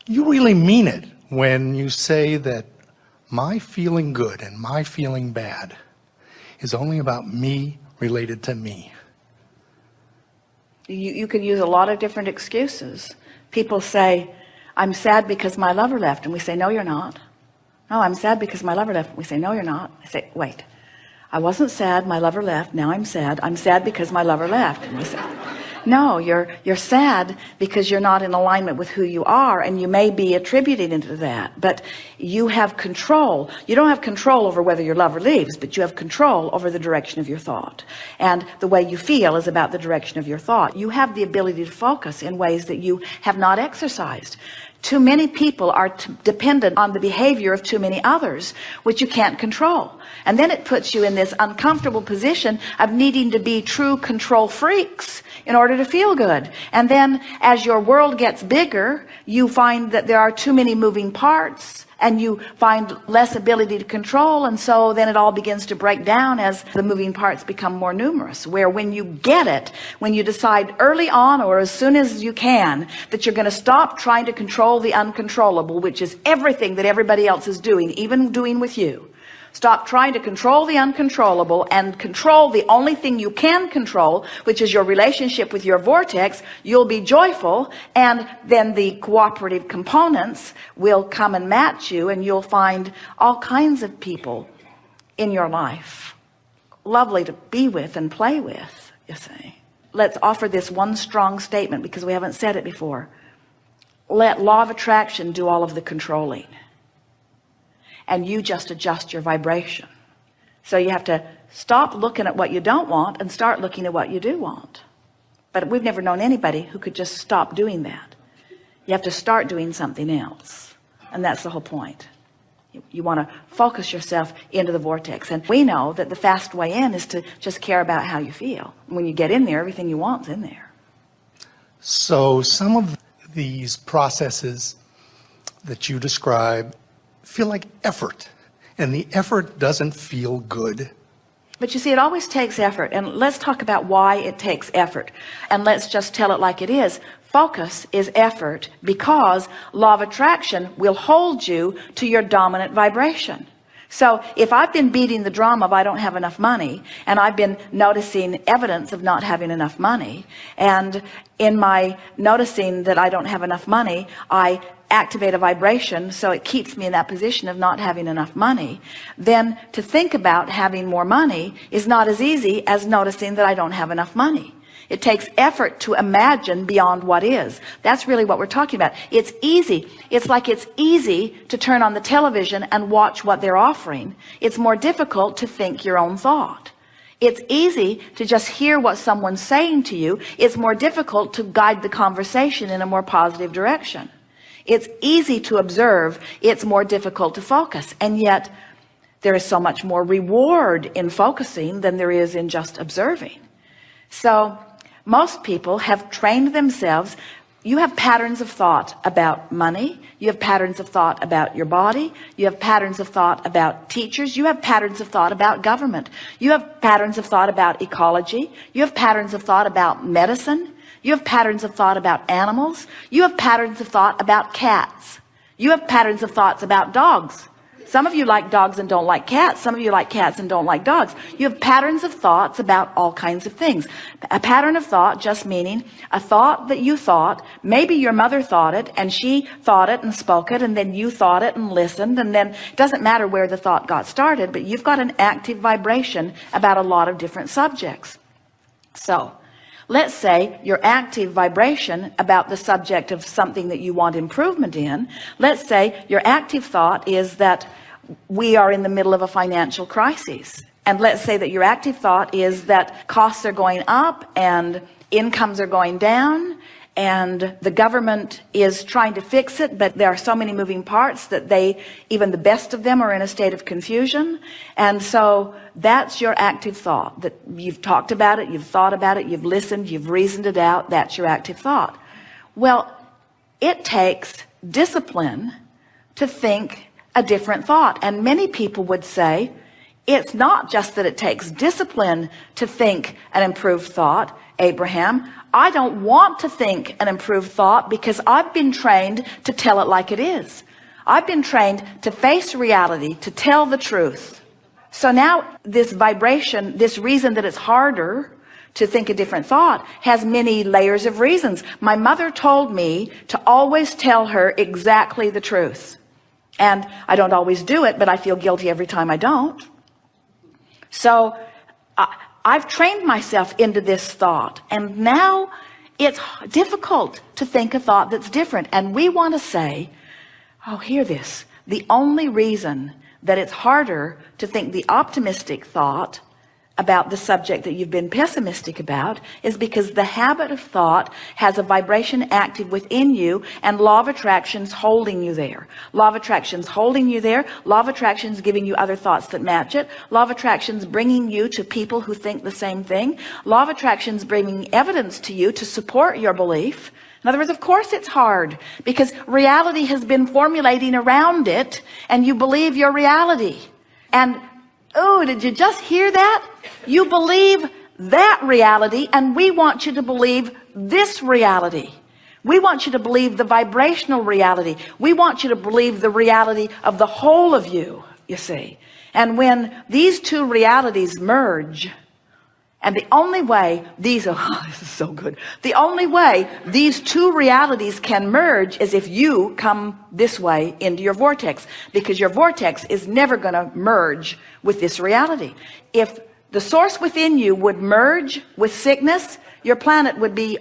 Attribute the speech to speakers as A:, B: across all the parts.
A: You really mean it when you say that my feeling good and my feeling bad is only about me related to me.
B: You could use a lot of different excuses. People say, I'm sad because my lover left. And we say, no, you're not. No, I'm sad because my lover left. We say, no, you're not. I say, wait, I wasn't sad, my lover left. Now I'm sad. I'm sad because my lover left. And we say, no, you're sad because you're not in alignment with who you are, and you may be attributing into that, but you have control. You don't have control over whether your lover leaves, but you have control over the direction of your thought, and the way you feel is about the direction of your thought. You have the ability to focus in ways that you have not exercised. Too many people are dependent on the behavior of too many others, which you can't control. And then it puts you in this uncomfortable position of needing to be true control freaks in order to feel good. And then as your world gets bigger, you find that there are too many moving parts, and you find less ability to control, and so then it all begins to break down as the moving parts become more numerous, where when you get it, when you decide early on or as soon as you can that you're going to stop trying to control the uncontrollable, which is everything that everybody else is doing, even doing with you. Stop trying to control the uncontrollable and control the only thing you can control, which is your relationship with your vortex. You'll be joyful, and then the cooperative components will come and match you, and you'll find all kinds of people in your life lovely to be with and play with, you see. Let's offer this one strong statement because we haven't said it before. Let law of attraction do all of the controlling, and you just adjust your vibration. So you have to stop looking at what you don't want and start looking at what you do want. But we've never known anybody who could just stop doing that. You have to start doing something else, and that's the whole point. You want to focus yourself into the vortex, and we know that the fast way in is to just care about how you feel. When you get in there, everything you want is in there.
A: So some of these processes that you describe feel like effort, and the effort doesn't feel good.
B: But you see, it always takes effort, and let's talk about why it takes effort, and let's just tell it like it is. Focus is effort because law of attraction will hold you to your dominant vibration. So if I've been beating the drum of I don't have enough money, and I've been noticing evidence of not having enough money, and in my noticing that I don't have enough money, I activate a vibration so it keeps me in that position of not having enough money, then to think about having more money is not as easy as noticing that I don't have enough money. It takes effort to imagine beyond what is. That's really what we're talking about. It's easy. It's like it's easy to turn on the television and watch what they're offering. It's more difficult to think your own thought. It's easy to just hear what someone's saying to you. It's more difficult to guide the conversation in a more positive direction. It's easy to observe. It's more difficult to focus. And yet there is so much more reward in focusing than there is in just observing. So most people have trained themselves. You have patterns of thought about money. You have patterns of thought about your body. You have patterns of thought about teachers. You have patterns of thought about government. You have patterns of thought about ecology. You have patterns of thought about medicine. You have patterns of thought about animals. You have patterns of thought about cats. You have patterns of thoughts about dogs. Some of you like dogs and don't like cats. Some of you like cats and don't like dogs. You have patterns of thoughts about all kinds of things. A pattern of thought just meaning a thought that you thought. Maybe your mother thought it, and she thought it and spoke it, and then you thought it and listened, and then it doesn't matter where the thought got started, but you've got an active vibration about a lot of different subjects. So let's say your active vibration about the subject of something that you want improvement in. Let's say your active thought is that we are in the middle of a financial crisis. And let's say that your active thought is that costs are going up and incomes are going down, and the government is trying to fix it, but there are so many moving parts that even the best of them are in a state of confusion. And so that's your active thought, that you've talked about it, you've thought about it, you've listened, you've reasoned it out. That's your active thought. Well, it takes discipline to think a different thought. And many people would say It's not just that it takes discipline to think an improved thought, Abraham. I don't want to think an improved thought because I've been trained to tell it like it is. I've been trained to face reality, to tell the truth. So now this vibration, this reason that it's harder to think a different thought has many layers of reasons. My mother told me to always tell her exactly the truth. And I don't always do it, but I feel guilty every time I don't. So I've trained myself into this thought, and now it's difficult to think a thought that's different. And we want to say, oh, hear this. The only reason that it's harder to think the optimistic thought about the subject that you've been pessimistic about is because the habit of thought has a vibration active within you, and law of attraction's holding you there. Law of attraction's holding you there. Law of attraction's giving you other thoughts that match it. Law of attraction's bringing you to people who think the same thing. Law of attraction's bringing evidence to you to support your belief. In other words, of course it's hard because reality has been formulating around it, and you believe your reality. And oh, did you just hear that? You believe that reality, and we want you to believe this reality. We want you to believe the vibrational reality. We want you to believe the reality of the whole of you, you see. And when these two realities merge, and the only way these are, oh, this is so good. The only way these two realities can merge is if you come this way into your vortex, because your vortex is never going to merge with this reality. If the source within you would merge with sickness, your planet would be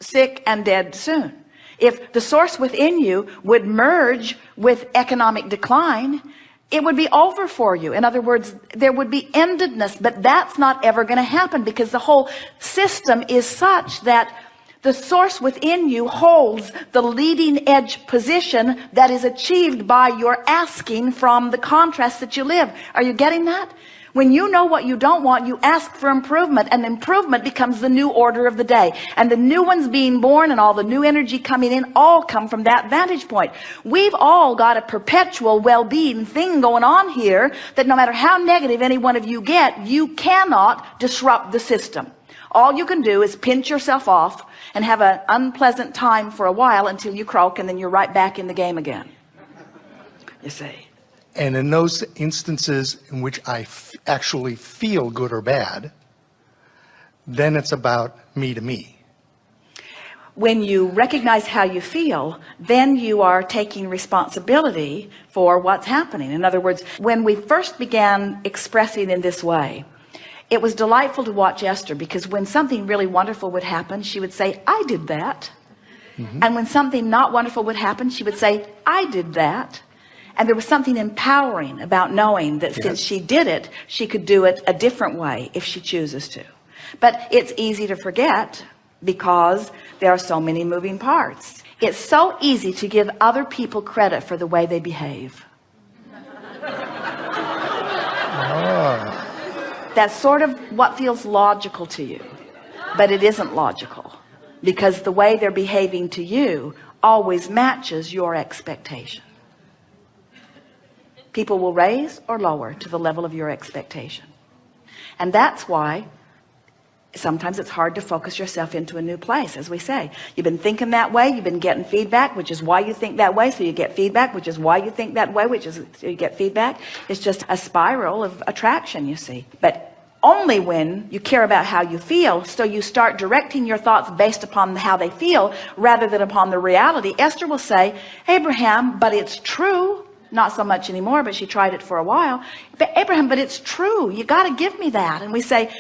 B: sick and dead soon. If the source within you would merge with economic decline, it would be over for you. In other words, there would be endedness, but that's not ever going to happen because the whole system is such that the source within you holds the leading edge position that is achieved by your asking from the contrast that you live. Are you getting that? When you know what you don't want, you ask for improvement, and improvement becomes the new order of the day. And the new ones being born and all the new energy coming in all come from that vantage point. We've all got a perpetual well-being thing going on here that no matter how negative any one of you get, you cannot disrupt the system. All you can do is pinch yourself off and have an unpleasant time for a while until you croak, and then you're right back in the game again. You see.
A: And in those instances in which I actually feel good or bad, then it's about me to me.
B: When you recognize how you feel, then you are taking responsibility for what's happening. In other words, when we first began expressing in this way, it was delightful to watch Esther, because when something really wonderful would happen, she would say, I did that. And when something not wonderful would happen, she would say, I did that. And there was something empowering about knowing that since she did it, she could do it a different way if she chooses to. But it's easy to forget because there are so many moving parts. It's so easy to give other people credit for the way they behave. That's sort of what feels logical to you, but it isn't logical, because the way they're behaving to you always matches your expectation. People will raise or lower to the level of your expectation. And that's why sometimes it's hard to focus yourself into a new place. As we say, you've been thinking that way, you've been getting feedback, which is why you think that way, so you get feedback, which is why you think that way, which is so you get feedback. It's just a spiral of attraction, you see. But only when you care about how you feel, so you start directing your thoughts based upon how they feel rather than upon the reality. Esther will say, Abraham, but it's true. Not so much anymore, but she tried it for a while. But Abraham, but it's true. You got to give me that. And we say,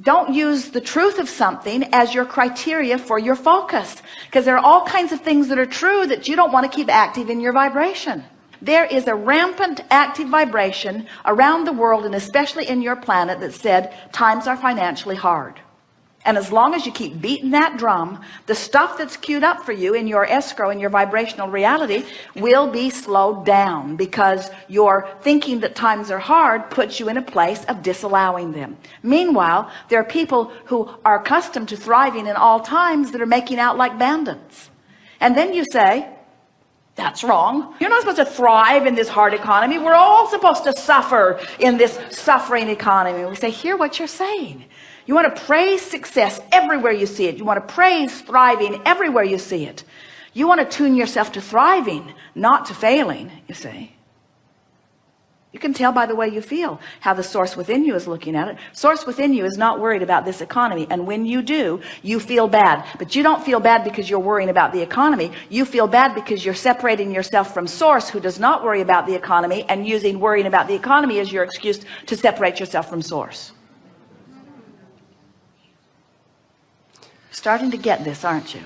B: don't use the truth of something as your criteria for your focus, because there are all kinds of things that are true that you don't want to keep active in your vibration. There is a rampant active vibration around the world, and especially in your planet, that said times are financially hard. And as long as you keep beating that drum, the stuff that's queued up for you in your escrow, in your vibrational reality, will be slowed down, because your thinking that times are hard puts you in a place of disallowing them. Meanwhile, there are people who are accustomed to thriving in all times that are making out like bandits. And then you say, That's wrong. You're not supposed to thrive in this hard economy. We're all supposed to suffer in this suffering economy. We say, hear what you're saying. You want to praise success everywhere you see it. You want to praise thriving everywhere you see it. You want to tune yourself to thriving, not to failing, you see. You can tell by the way you feel how the source within you is looking at it. Source within you is not worried about this economy. And when you do, you feel bad. But you don't feel bad because you're worrying about the economy. You feel bad because you're separating yourself from source, who does not worry about the economy, and using worrying about the economy as your excuse to separate yourself from source. Starting to get this, aren't you?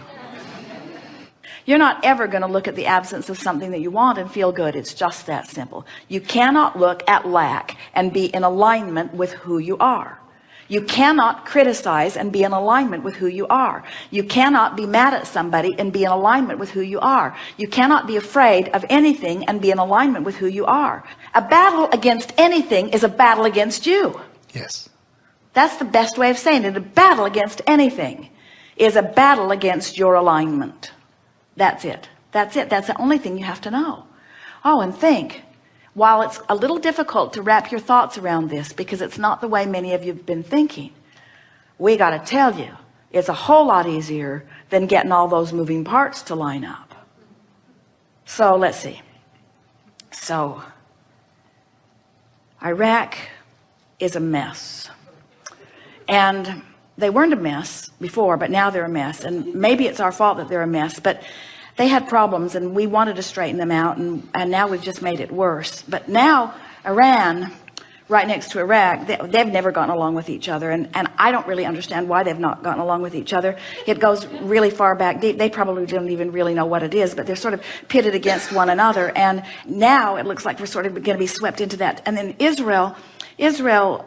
B: You're not ever going to look at the absence of something that you want and feel good. It's just that simple. You cannot look at lack and be in alignment with who you are. You cannot criticize and be in alignment with who you are. You cannot be mad at somebody and be in alignment with who you are. You cannot be afraid of anything and be in alignment with who you are. A battle against anything is a battle against you.
A: Yes.
B: That's the best way of saying it. A battle against anything is a battle against your alignment. That's it. That's it. That's the only thing you have to know. Oh, and think, while it's a little difficult to wrap your thoughts around this because it's not the way many of you have been thinking, we got to tell you, it's a whole lot easier than getting all those moving parts to line up. So let's see. So Iraq is a mess. And they weren't a mess before, but now they're a mess. And maybe it's our fault that they're a mess, but they had problems and we wanted to straighten them out, and now we've just made it worse. But now Iran, right next to Iraq, they've never gotten along with each other, and I don't really understand why they've not gotten along with each other. It goes really far back deep. They probably don't even really know what it is, but they're sort of pitted against one another, and now it looks like we're sort of going to be swept into that. And then Israel,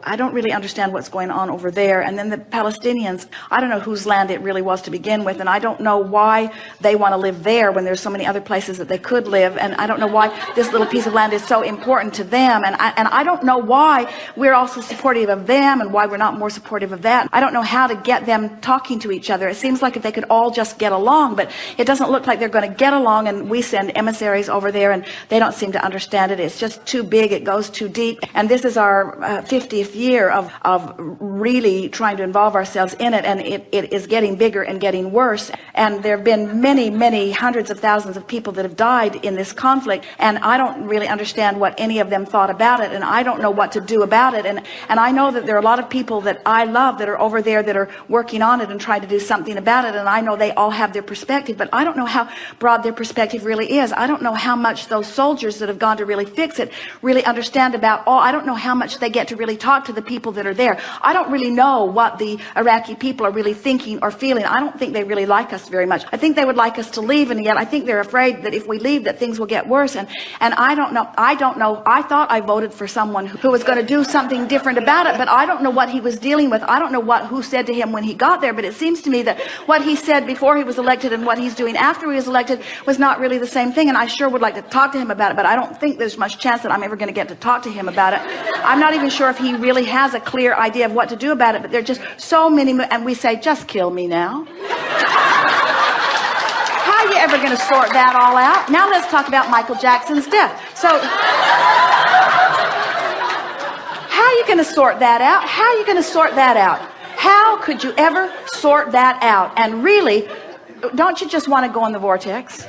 B: I don't really understand what's going on over there. And then the Palestinians, I don't know whose land it really was to begin with, and I don't know why they want to live there when there's so many other places that they could live, and I don't know why this little piece of land is so important to them, and I don't know why we're also supportive of them and why we're not more supportive of that. I don't know how to get them talking to each other. It seems like if they could all just get along, but it doesn't look like they're going to get along, and we send emissaries over there and they don't seem to understand it. It's just too big, it goes too deep, and this is our 50th year of really trying to involve ourselves in it, and it is getting bigger and getting worse. And there have been many hundreds of thousands of people that have died in this conflict, and I don't really understand what any of them thought about it, and I don't know what to do about it. And I know that there are a lot of people that I love that are over there that are working on it and trying to do something about it, and I know they all have their perspective, but I don't know how broad their perspective really is. I don't know how much those soldiers that have gone to really fix it really understand about all. I don't know how much they get to really talk to the people that are there. I don't really know what the Iraqi people are really thinking or feeling. I don't think they really like us very much. I think they would like us to leave, and yet I think they're afraid that if we leave that things will get worse. And I don't know. I thought I voted for someone who was going to do something different about it, but I don't know what he was dealing with. I don't know who said to him when he got there, but it seems to me that what he said before he was elected and what he's doing after he was elected was not really the same thing, and I sure would like to talk to him about it, but I don't think there's much chance that I'm ever going to get to talk to him about it. I'm not even sure if he really has a clear idea of what to do about it, but there are just so many, and we say, just kill me now. How are you ever going to sort that all out? Now let's talk about Michael Jackson's death. So how are you going to sort that out? How are you going to sort that out? How could you ever sort that out? And really, don't you just want to go in the vortex?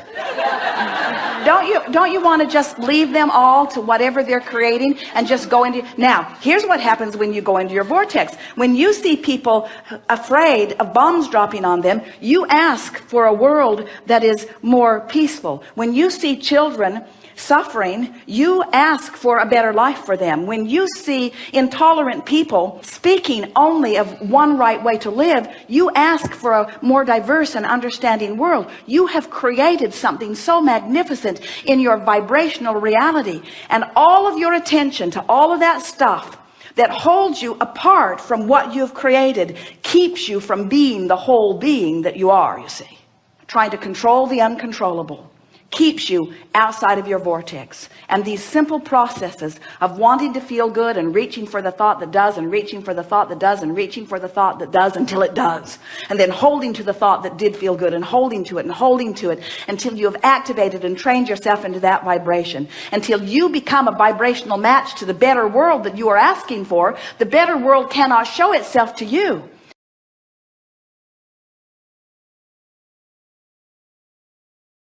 B: Don't you want to just leave them all to whatever they're creating and just go into? Now, here's what happens when you go into your vortex. When you see people afraid of bombs dropping on them, you ask for a world that is more peaceful. When you see children suffering, you ask for a better life for them. When you see intolerant people speaking only of one right way to live, you ask for a more diverse and understanding world. You have created something so magnificent in your vibrational reality, and all of your attention to all of that stuff that holds you apart from what you've created keeps you from being the whole being that you are, you see. Trying to control the uncontrollable keeps you outside of your vortex. And these simple processes of wanting to feel good and reaching for the thought that does, and reaching for the thought that does, and reaching for the thought that does until it does, and then holding to the thought that did feel good, and holding to it and holding to it until you have activated and trained yourself into that vibration, until you become a vibrational match to the better world that you are asking for. The better world cannot show itself to you